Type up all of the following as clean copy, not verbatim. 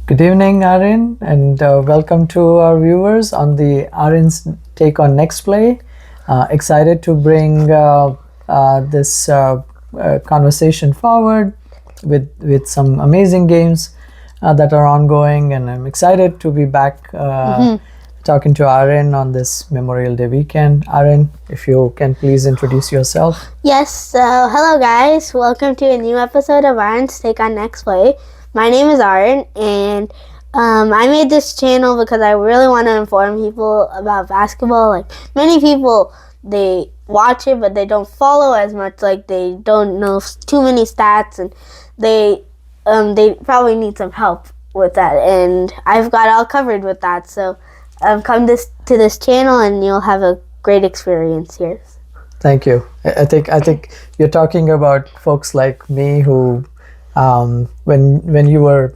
Good evening, Aarin, and welcome to our viewers on the Aarin's Take on Next Play. Excited to bring this conversation forward with some amazing games that are ongoing, and I'm excited to be back talking to Aarin on this Memorial Day weekend. Aarin, if you can please introduce yourself. Yes, so hello guys, welcome to a new episode of Aarin's Take on Next Play. My name is Aarin, and I made this channel because I really want to inform people about basketball. Like, many people, they watch it, but they don't follow as much. Like, they don't know too many stats, and they probably need some help with that. And I've got all covered with that. So come to this channel, and you'll have a great experience here. Thank you. I think you're talking about folks like me who, when you were,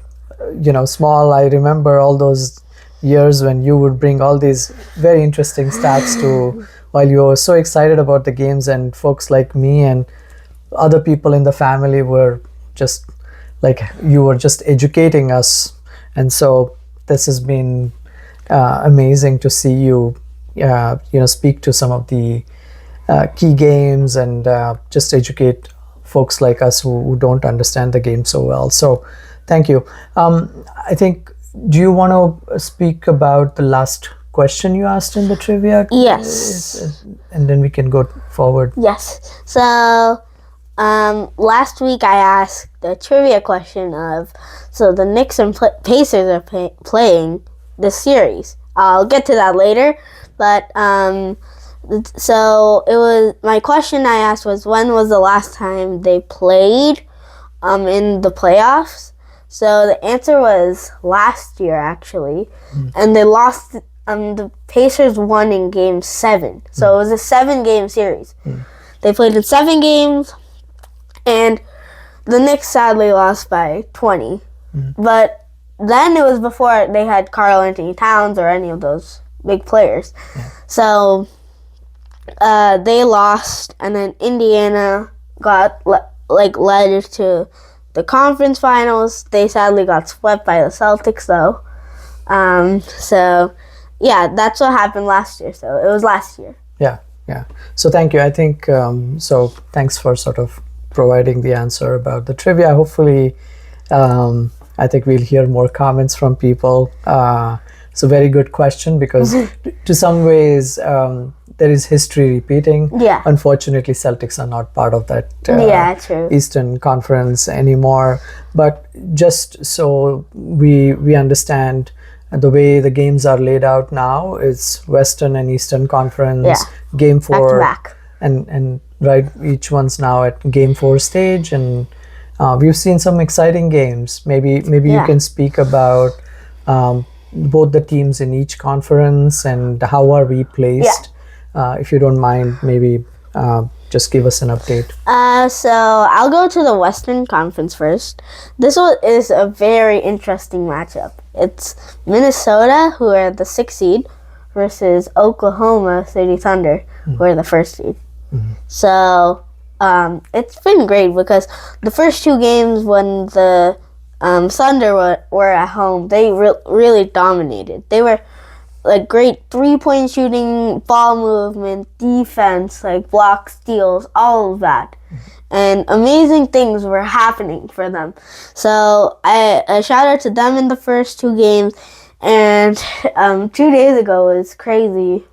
small. I remember all those years when you would bring all these very interesting stats to while you were so excited about the games, and folks like me and other people in the family were just like you were just educating us, and so this has been amazing to see you, speak to some of the key games and just educate folks like us who don't understand the game so well. So thank you. I think, do you want to speak about the last question you asked in the trivia? Yes. And then we can go forward. Yes. So last week I asked the trivia question of, so the Knicks and Pacers are playing this series. I'll get to that later, but so it was, my question I asked was, when was the last time they played in the playoffs? So the answer was last year, actually, and they lost. The Pacers won in Game 7, so it was a 7-game series. They played in 7 games, and the Knicks sadly lost by 20. But then it was before they had Karl Anthony Towns or any of those big players. So they lost, and then Indiana got led to the conference finals. They sadly got swept by the Celtics, though. So yeah, that's what happened last year. So it was last year. Yeah. So thank you. I think so. Thanks for sort of providing the answer about the trivia. Hopefully, I think we'll hear more comments from people. It's a very good question because to some ways there is history repeating. Yeah. Unfortunately, Celtics are not part of that True. Eastern Conference anymore. But just so we understand, the way the games are laid out now is Western and Eastern Conference, Game 4. Back to back. And right, each one's now at Game 4 stage, and we've seen some exciting games. Maybe you can speak about both the teams in each conference and how are we placed. If you don't mind, maybe just give us an update. So I'll go to the Western Conference first. This one is a very interesting matchup. It's Minnesota, who are the 6th seed, versus Oklahoma City Thunder, who are the 1st seed. So it's been great because the first 2 games when the Thunder were at home, they really dominated. They were like great 3-point shooting, ball movement, defense, like block steals, all of that. And amazing things were happening for them. So I shout out to them in the first 2 games. And 2 days ago was crazy.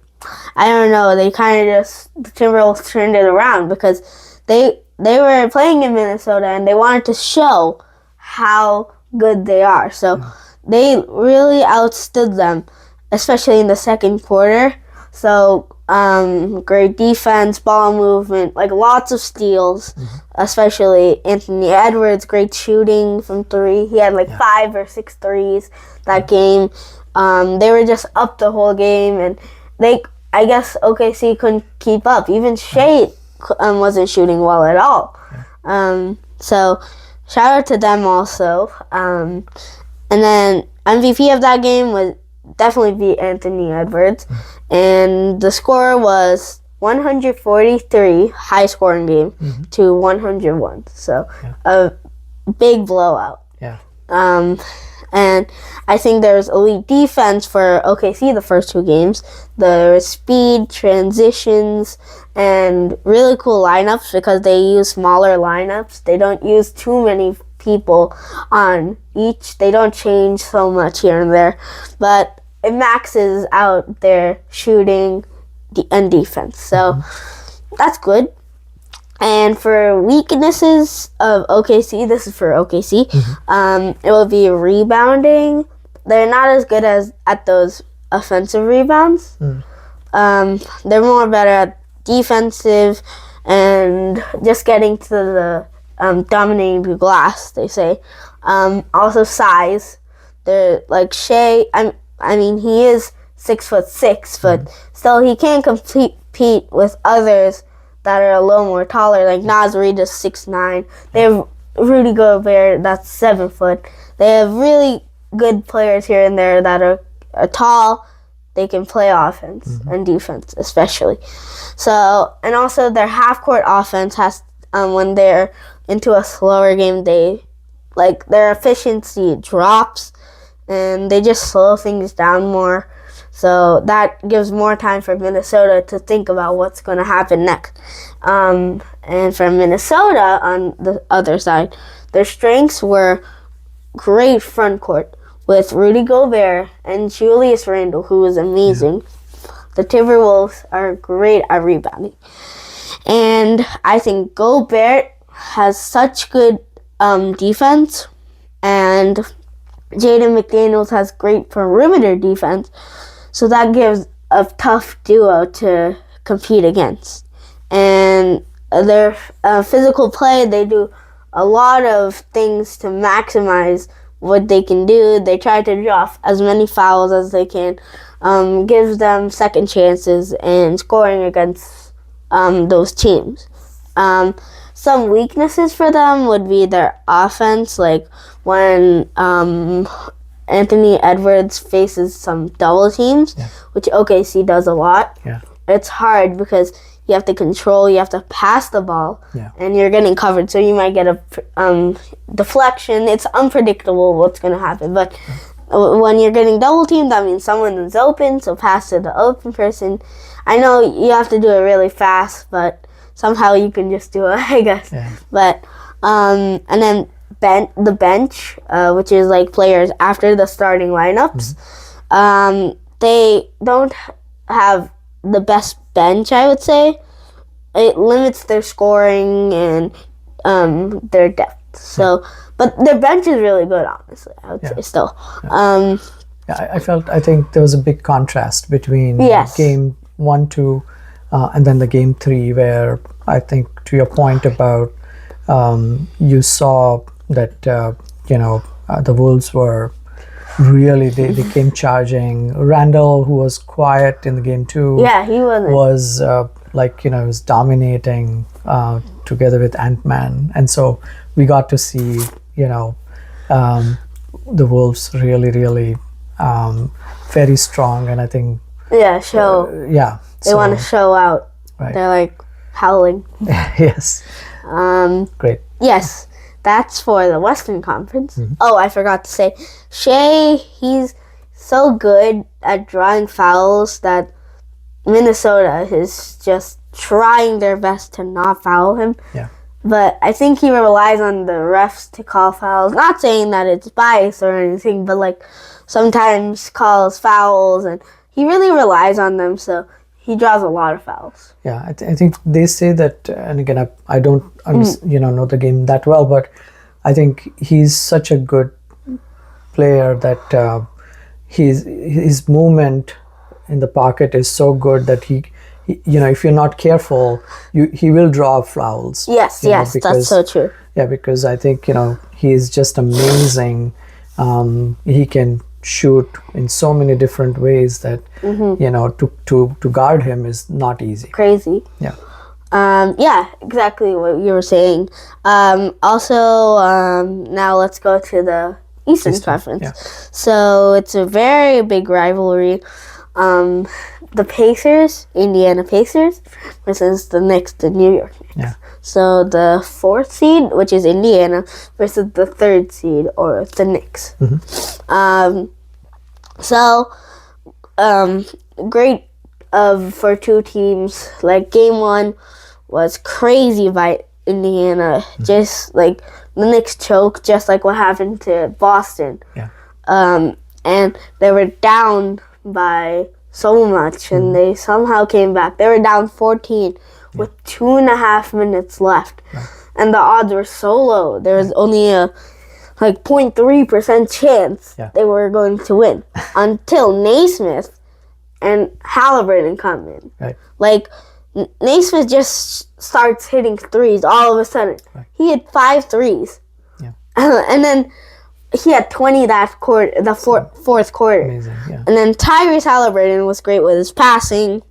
I don't know, they kind of the Timberwolves turned it around because they were playing in Minnesota and they wanted to show how good they are. So they really outstood them, especially in the second quarter. So great defense, ball movement, like lots of steals, especially Anthony Edwards, great shooting from 3. He had 5 or 6 threes that game. They were just up the whole game, and I guess OKC couldn't keep up. Even Shea wasn't shooting well at all. So shout out to them also. And then MVP of that game was definitely Anthony Edwards. And the score was 143, high scoring game, to 101. So a big blowout. Yeah. And I think there's elite defense for OKC the first 2 games. The speed, transitions, and really cool lineups because they use smaller lineups. They don't use too many people on each. They don't change so much here and there. But it maxes out their shooting and defense. So that's good. And for weaknesses of OKC, this is for OKC, it will be rebounding. They're not as good as at those offensive rebounds. They're more better at defensive and just getting to the dominating the glass, they say. Also size. They're like Shea. I mean, he is 6'6", but still he can't compete with others that are a little more taller, like Naz Reid is 6'9". They have Rudy Gobert that's 7 foot. They have really good players here and there that are tall. They can play offense and defense, especially. So, and also their half court offense has when they're into a slower game, their efficiency drops and they just slow things down more. So that gives more time for Minnesota to think about what's going to happen next. And for Minnesota, on the other side, their strengths were great front court with Rudy Gobert and Julius Randle, who is amazing. The Timberwolves are great at rebounding. And I think Gobert has such good defense, and Jaden McDaniels has great perimeter defense. So that gives a tough duo to compete against. And their physical play, they do a lot of things to maximize what they can do. They try to draw as many fouls as they can, gives them second chances and scoring against those teams. Some weaknesses for them would be their offense, like when Anthony Edwards faces some double teams, which OKC does a lot. It's hard because you have to control, you have to pass the ball, and you're getting covered. So you might get a deflection. It's unpredictable what's going to happen. But when you're getting double teamed, that means someone is open, so pass to the open person. I know you have to do it really fast, but somehow you can just do it, I guess. But, and then the bench, which is like players after the starting lineups, they don't have the best bench, I would say. It limits their scoring and their depth. So, but their bench is really good, honestly, I would say still. I think there was a big contrast between game 1, 2, and then the game 3, where I think to your point about you saw that the Wolves were really they came charging. Randall, who was quiet in the game 2, he wasn't. Was was dominating together with Ant-Man, and so we got to see the Wolves really very strong, and I think they want to show out. They're like howling. Yes. Great. Yes, that's for the Western Conference. Oh, I forgot to say, Shea, he's so good at drawing fouls that Minnesota is just trying their best to not foul him. But I think he relies on the refs to call fouls. Not saying that it's bias or anything, but sometimes calls fouls, and he really relies on them, so he draws a lot of fouls. I think they say that, and again, I don't know the game that well, but I think he's such a good player that his movement in the pocket is so good that he if you're not careful, he will draw fouls. Yes, that's so true. Yeah, because I think he is just amazing. He can shoot in so many different ways that to guard him is not easy. Crazy. Exactly what you were saying. Also, now let's go to the Eastern Conference. So it's a very big rivalry the Pacers, Indiana Pacers, versus the Knicks, the New York Knicks. Yeah. So the 4th seed, which is Indiana, versus the 3rd seed, or the Knicks. So, great for two teams. Like, game 1 was crazy by Indiana. Just like the Knicks choked, just like what happened to Boston. Yeah. And they were down by so much, and they somehow came back. They were down 14 with 2.5 minutes left, and the odds were so low. There was only a 0.3% chance they were going to win until Naismith and Halliburton come in. Right. Like, Naismith just starts hitting threes all of a sudden. Right. He had 5 threes. Yeah. And then he had 20 that quarter, the fourth quarter. Amazing. Yeah. And then Tyrese Halliburton was great with his passing,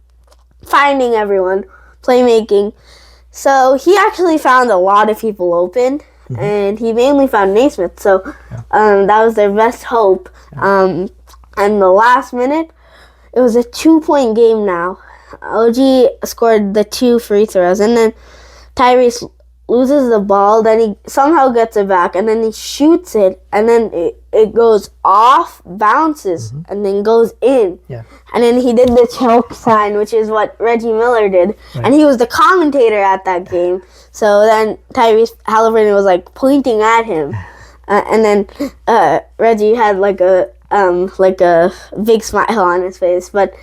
finding everyone, playmaking. So he actually found a lot of people open, and he mainly found Naismith. So that was their best hope. And the last minute, it was a 2-point game now. OG scored the 2 free throws, and then Tyrese loses the ball, then he somehow gets it back, and then he shoots it, and then it goes off, bounces, and then goes in. Yeah. And then he did the choke sign, which is what Reggie Miller did, and he was the commentator at that game. So then Tyrese Halliburton was like pointing at him, and then Reggie had like a big smile on his face, but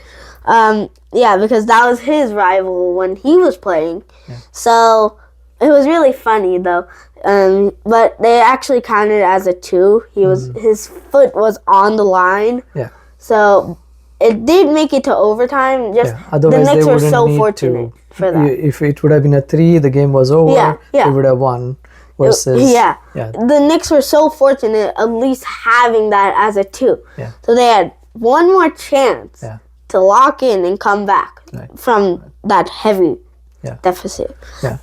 because that was his rival when he was playing. Yeah. So it was really funny though. But they actually counted it as a 2. His foot was on the line. Yeah. So it did make it to overtime. Just Otherwise, the Knicks they were wouldn't so need fortunate to, for that. If it would have been a 3, the game was over. Yeah. They would have won. Versus, The Knicks were so fortunate at least having that as a 2. Yeah. So they had one more chance to lock in and come back from that heavy deficit. Yeah.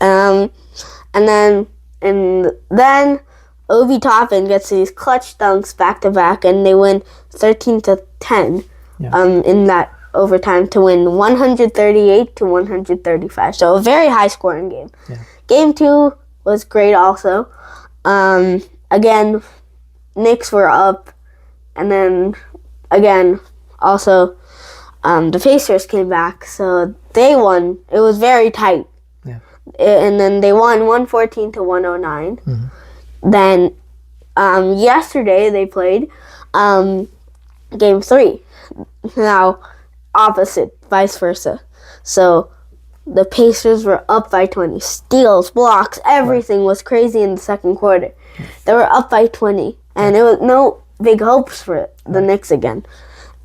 And then Obi Toppin gets these clutch dunks back to back, and they win 13-10 in that overtime to win 138-135. So a very high scoring game. Yeah. Game 2 was great also. Again, Knicks were up, and then again also the Pacers came back, so they won. It was very tight. Yeah. And then they won 114-109. Then yesterday they played game 3. Now opposite, vice versa. So the Pacers were up by 20. Steals, blocks, everything was crazy in the second quarter. They were up by 20, and it was no big hopes for the Knicks again.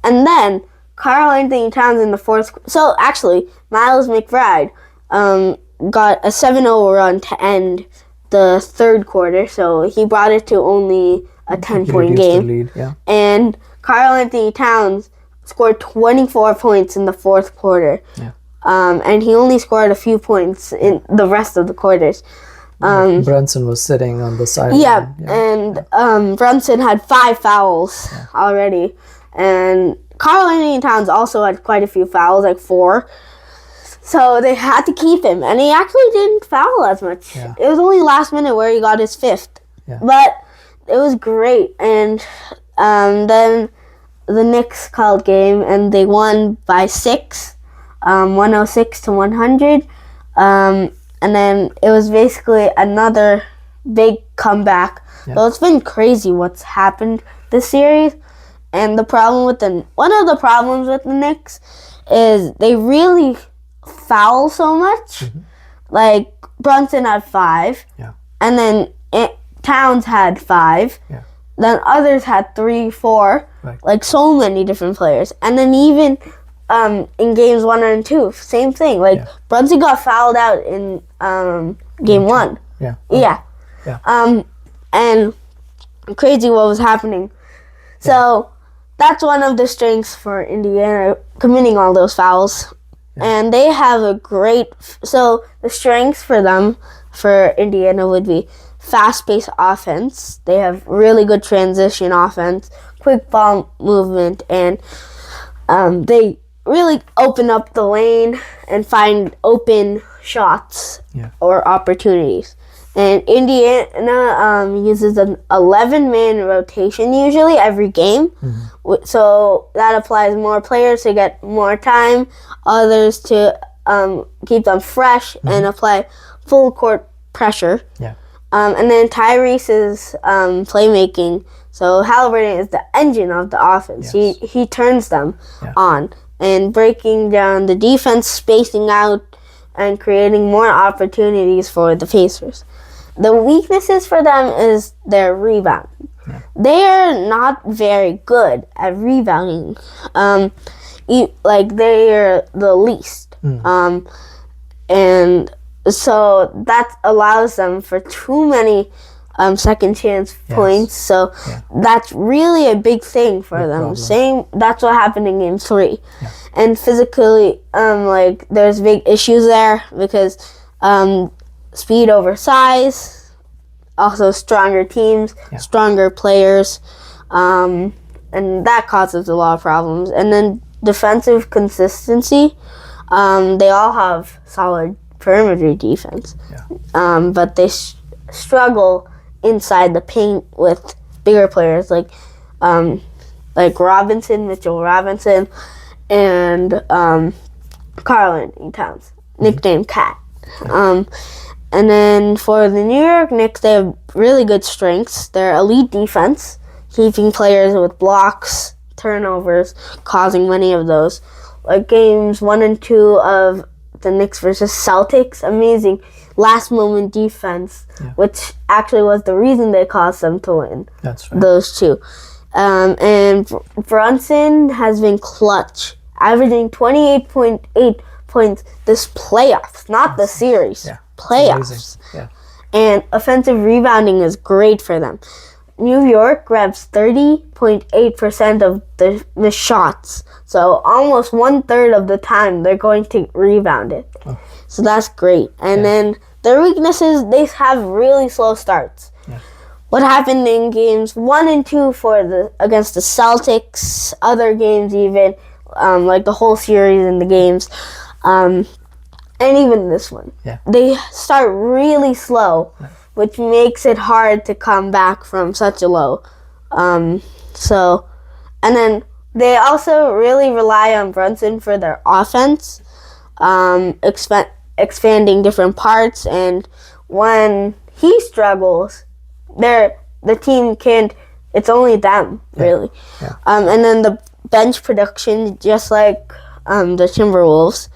And then Karl Anthony Towns in the fourth. So actually, Miles McBride got a 7-0 run to end the third quarter. So he brought it to only a 10-point game. The lead, And Karl Anthony Towns scored 24 points in the fourth quarter. Yeah. And he only scored a few points in the rest of the quarters. Brunson was sitting on the sideline. And Brunson had 5 fouls already. And Karl Anthony Towns also had quite a few fouls, like 4. So they had to keep him. And he actually didn't foul as much. Yeah. It was only last minute where he got his 5th. Yeah. But it was great. And then the Knicks called game, and they won by 6. 106-100, and then it was basically another big comeback. Yeah. So it's been crazy what's happened this series, and one of the problems with the Knicks is they really foul so much. Like Brunson had 5, and then Towns had 5. Then others had 3, 4, like so many different players, and then even. In games 1 and 2, same thing. Like Brunson got fouled out in game 1. And crazy what was happening. So that's one of the strengths for Indiana, committing all those fouls. And they have a great. So the strengths for them, for Indiana, would be fast-paced offense. They have really good transition offense, quick ball movement, and they really open up the lane and find open shots or opportunities. And Indiana uses an 11-man rotation usually every game. So that applies more players to get more time, others to keep them fresh and apply full court pressure. And then Tyrese's playmaking. So Halliburton is the engine of the offense. He turns them on and breaking down the defense, spacing out, and creating more opportunities for the Pacers. The weaknesses for them is their rebound. They are not very good at rebounding. They are the least. And so that allows them for too many second chance points. So that's really a big thing for them. That's what happened in game 3. And physically, there's big issues there because speed over size, also stronger teams, stronger players, and that causes a lot of problems. And then defensive consistency, they all have solid perimeter defense, but they struggle inside the paint with bigger players like Mitchell Robinson, and Karl-Anthony Towns, nicknamed Cat. And then for the New York Knicks, they have really good strengths. Their elite defense, keeping players with blocks, turnovers, causing many of those. Like games 1 and 2 of the Knicks versus Celtics, amazing last-moment defense, which actually was the reason they caused them to win. That's right. Those two. And Brunson has been clutch, averaging 28.8 points this playoffs, not the series. Playoffs. And offensive rebounding is great for them. New York grabs 30.8% of the missed shots. So almost 1/3 of the time they're going to rebound it. So that's great. And then their weaknesses, they have really slow starts. What happened in games 1 and 2 against the Celtics, other games even, like the whole series in the games, and even this one. They start really slow, which makes it hard to come back from such a low. And then they also really rely on Brunson for their offense, expanding different parts, and when he struggles, the team can't. It's only them, really. And then the bench production, just like the Timberwolves,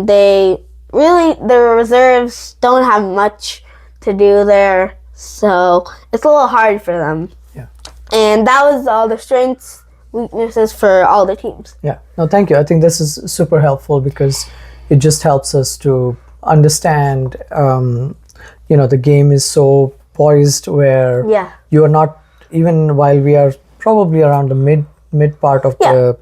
their reserves don't have much to do there, so it's a little hard for them. And that was all the strengths, weaknesses for all the teams. No, thank you. I think this is super helpful because it just helps us to understand, the game is so poised where you are not, even while we are probably around the mid part of the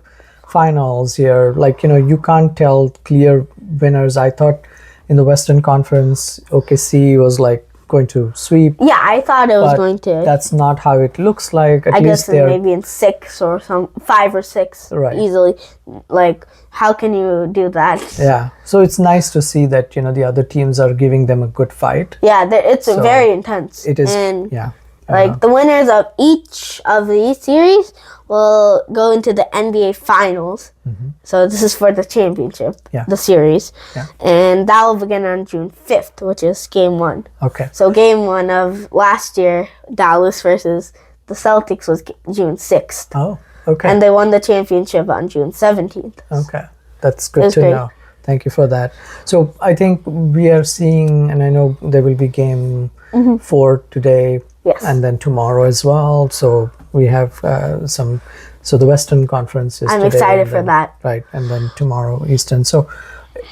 finals here, you can't tell clear winners. I thought in the Western Conference, OKC was going to sweep. I thought it was going to. That's not how it looks like. I guess maybe in 6 or 5 or 6 easily. How can you do that? So it's nice to see that the other teams are giving them a good fight. It's very intense. It is. And the winners of each of these series will go into the NBA Finals. So this is for the championship, the series. And that will begin on June 5th, which is game 1. So game 1 of last year, Dallas versus the Celtics, was June 6th. And they won the championship on June 17th. That's good to know. Thank you for that. So I think we are seeing, and I know there will be game 4 today. And then tomorrow as well. So we have so the Western Conference is I'm today. excited for that. Right, and then tomorrow Eastern. So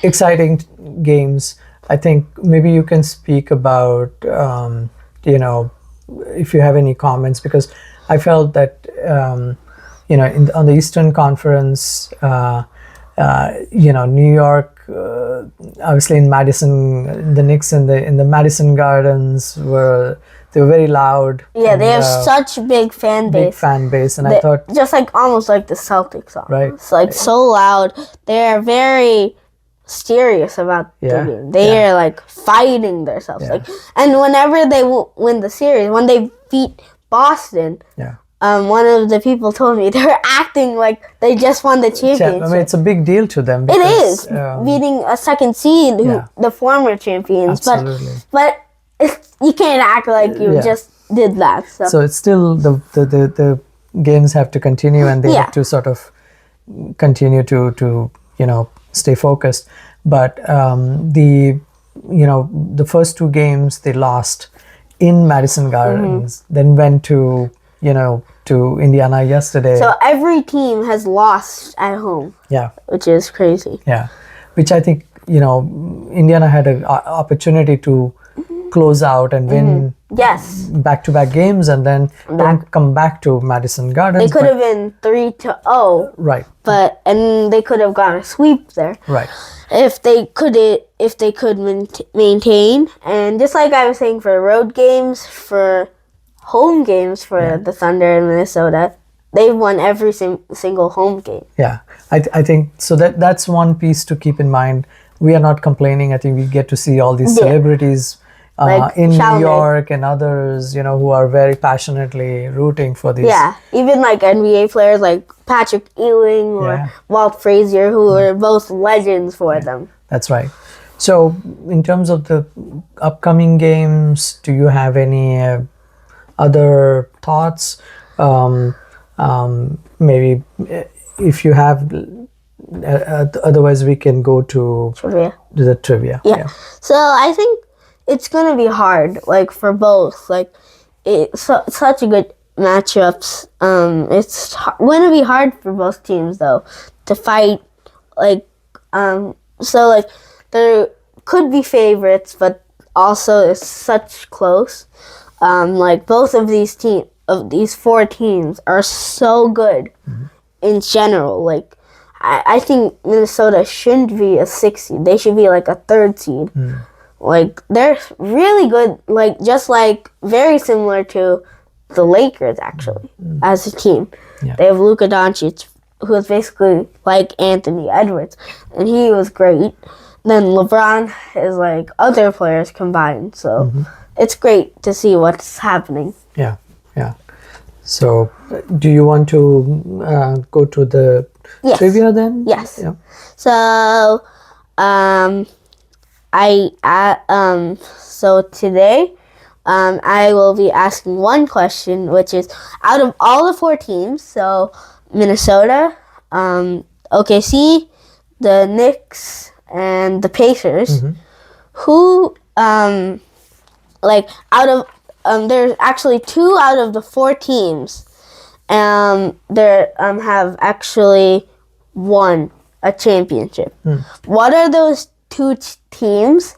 exciting games. I think maybe you can speak about, if you have any comments, because I felt that, on the Eastern Conference, New York, obviously in Madison, the Knicks in the Madison Gardens were they were very loud. Yeah, and, they have such big fan big base. fan base, and I They- thought, just like almost like the Celtics are. Right. It's like so loud. They're very serious about the Yeah, game. They yeah. are like fighting themselves. Yeah. Like, and whenever they win the series, when they beat Boston, yeah, one of the people told me they were acting like they just won the championship. I mean, it's a big deal to them. It Because, is beating a second seed, yeah. the former champions. Absolutely. But you can't act like you Yeah. just did that. So it's still the games have to continue, and they Yeah. have to sort of continue to stay focused. But the first two games they lost in Madison Gardens, then went to to Indiana yesterday. So every team has lost at home, yeah, which is crazy. yeah, which I think Indiana had an opportunity to close out and win Yes, back-to-back games, and then come back to Madison Gardens. they could have been 3-0, Right, and they could have got a sweep there right. if they could maintain. And just like I was saying, for road games, for home games for the Thunder in Minnesota, they've won every single home game. Yeah, I think so. That's one piece to keep in mind. We are not complaining. I think we get to see all these celebrities Like in New Shawnee. York and others, who are very passionately rooting for these. Yeah, even like NBA players like Patrick Ewing or Yeah. Walt Frazier, who are both legends for them. That's right. So, in terms of the upcoming games, do you have any other thoughts? Maybe if you have, otherwise we can go to Trivia. the trivia. Yeah. So I think it's gonna be hard, like for both. Like it's such a good matchups. It's gonna be hard for both teams though to fight. Like so like there could be favorites, but also it's such close. Like both of these four teams are so good in general. Like I think Minnesota shouldn't be a 6 seed. They should be like a 3rd seed. Like they're really good. Like just like very similar to the Lakers actually as a team. Yeah. They have Luka Doncic, who is basically like Anthony Edwards, and he was great. Then LeBron is like other players combined. So it's great to see what's happening. Yeah, yeah. So, do you want to go to the Yes. trivia then? Yes. Yeah. So, so today, I will be asking one question, which is out of all the four teams, so Minnesota, OKC, the Knicks, and the Pacers, who, like out of, there's actually 2 out of the 4 teams, there have actually won a championship. What are those 2 teams,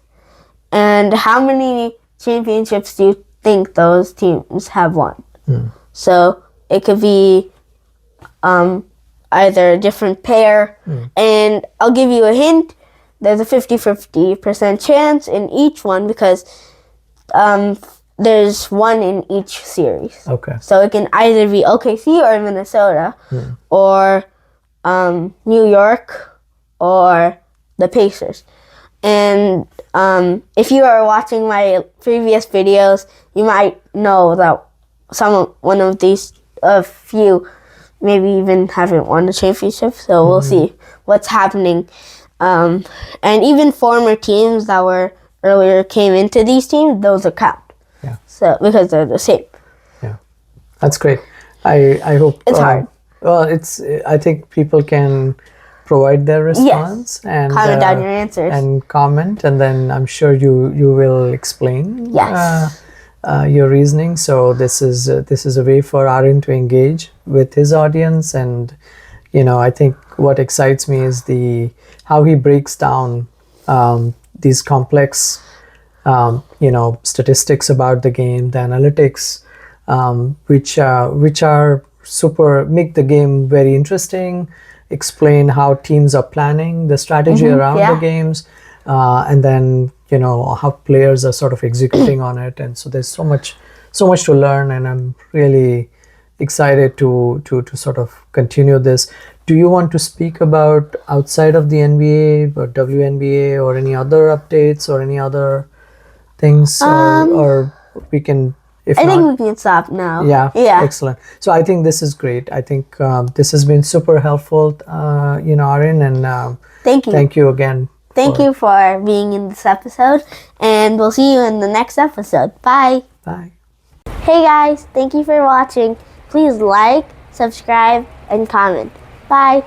and how many championships do you think those teams have won? So it could be either a different pair, and I'll give you a hint. There's a 50-50% chance in each one because there's one in each series. Okay. So it can either be OKC or Minnesota, or New York, or the Pacers. And if you are watching my previous videos, you might know that one of these, a few, maybe even haven't won a championship. So we'll see what's happening. And even former teams that were earlier came into these teams, those are count. Yeah. So because they're the same. Yeah, that's great. I hope It's hard. Well, I think people can provide their response and Comment down your answers. and comment, and then I'm sure you will explain Yes. your reasoning. So this is a way for Aarin to engage with his audience, and I think what excites me is how he breaks down these complex statistics about the game, the analytics, which are make the game very interesting, explain how teams are planning the strategy around the games, and then how players are sort of executing on it. And so there's so so much to learn, and I'm really excited to sort of continue this. Do you want to speak about outside of the NBA or WNBA or any other updates or any other things, or we can, if I not, think we can stop now. yeah, Yeah. excellent. So I think this is great. I think this has been super helpful, Aarin, and Thank you. thank you again. Thank you for being in this episode, and we'll see you in the next episode. Bye. Bye. Hey guys, thank you for watching. Please like, subscribe, and comment. Bye.